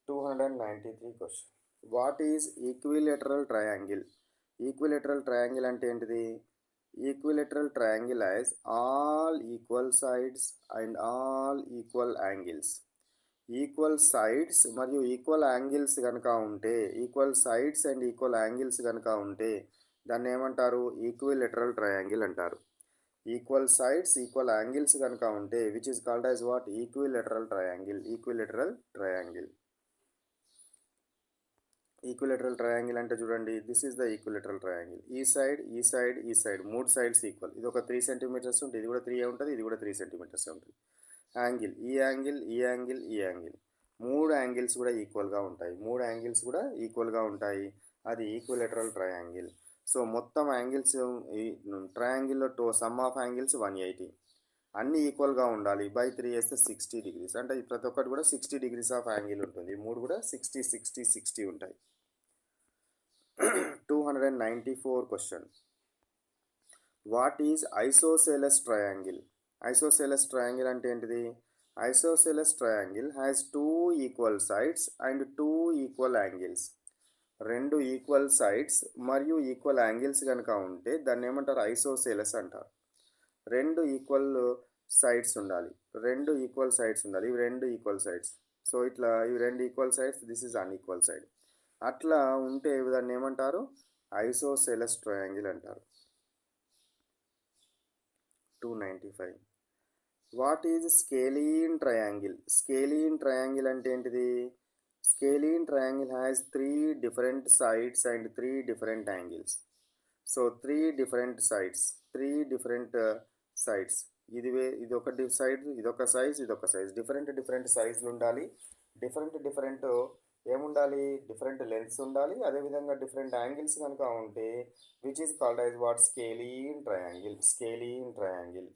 293 question. What is equilateral triangle? Equilateral triangle అంటే ఏంటిది? Equilateral triangle as all equal sides and all equal angles. Equal sides మరియు equal angles కనుక ఉంటే, equal sides and equal angles కనుక ఉంటే దాన్ని ఏమంటారు? ఈక్విలేటరల్ ట్రయాంగిల్ అంటారు. ఈక్వల్ సైడ్స్ ఈక్వల్ యాంగిల్స్ కనుక ఉంటే which is called as what? Equilateral triangle. Equilateral triangle. Equilateral triangle అంటే చూడండి, this is the equilateral triangle. ఈ సైడ్ ఈ సైడ్ ఈ సైడ్ మూడు సైడ్స్ ఈక్వల్. ఇది ఒక 3 సెంటీమీటర్స్ ఉంటుంది, ఇది కూడా 3 ఉంటుంది, ఇది కూడా 3 సెంటీమీటర్స్ ఉంటుంది. యాంగిల్ ఈ యాంగిల్ ఈ యాంగిల్ ఈ యాంగిల్ మూడు యాంగిల్స్ కూడా ఈక్వల్గా ఉంటాయి. మూడు యాంగిల్స్ కూడా ఈక్వల్గా ఉంటాయి. అది ఈక్విలేటరల్ ట్రయాంగిల్. సో మొత్తం యాంగిల్స్ ఈ ట్రయాంగిల్లో సమ్ ఆఫ్ యాంగిల్స్ 180. అన్నీ ఈక్వల్గా ఉండాలి. బై 3 వేస్తే 60 డిగ్రీస్. అంటే ప్రతి ఒక్కటి కూడా 60 డిగ్రీస్ ఆఫ్ యాంగిల్ ఉంటుంది. మూడు కూడా 60 60 60 ఉంటాయి. 294 question. What is isosceles triangle? Isosceles triangle అంటే ఏంటిది? Isosceles triangle has 2 equal sides and 2 equal angles. రెండు ఈక్వల్ సైడ్స్ మరియు ఈక్వల్ యాంగిల్స్ కనుక ఉంటే దాన్ని ఏమంటారు? ఐసోసెలస్ అంటారు. రెండు ఈక్వల్ సైడ్స్ ఉండాలి. రెండు ఈక్వల్ సైడ్స్ ఉండాలి. ఇవి రెండు ఈక్వల్ సైడ్స్. సో ఇట్లా ఇవి రెండు equal sides, this is unequal side. అట్లా ఉంటే దాన్ని ఏమంటారు? ఐసోసెలస్ ట్రయాంగిల్ అంటారు. 295. What is scalene triangle? Scalene triangle అంటే ఏంటిది? Scalene triangle has 3 different sides and 3 different angles. So 3 different sides, 3 different sides. ఇది ఒక సైడ్, ఇదొక సైజ్, ఇదొక సైజ్. డిఫరెంట్ సైజులు ఉండాలి. డిఫరెంట్ ఏముండాలి? డిఫరెంట్ లెంత్స్ ఉండాలి. అదేవిధంగా డిఫరెంట్ యాంగిల్స్ కనుక ఉంటే which is called as what? Scalene triangle. Scalene triangle.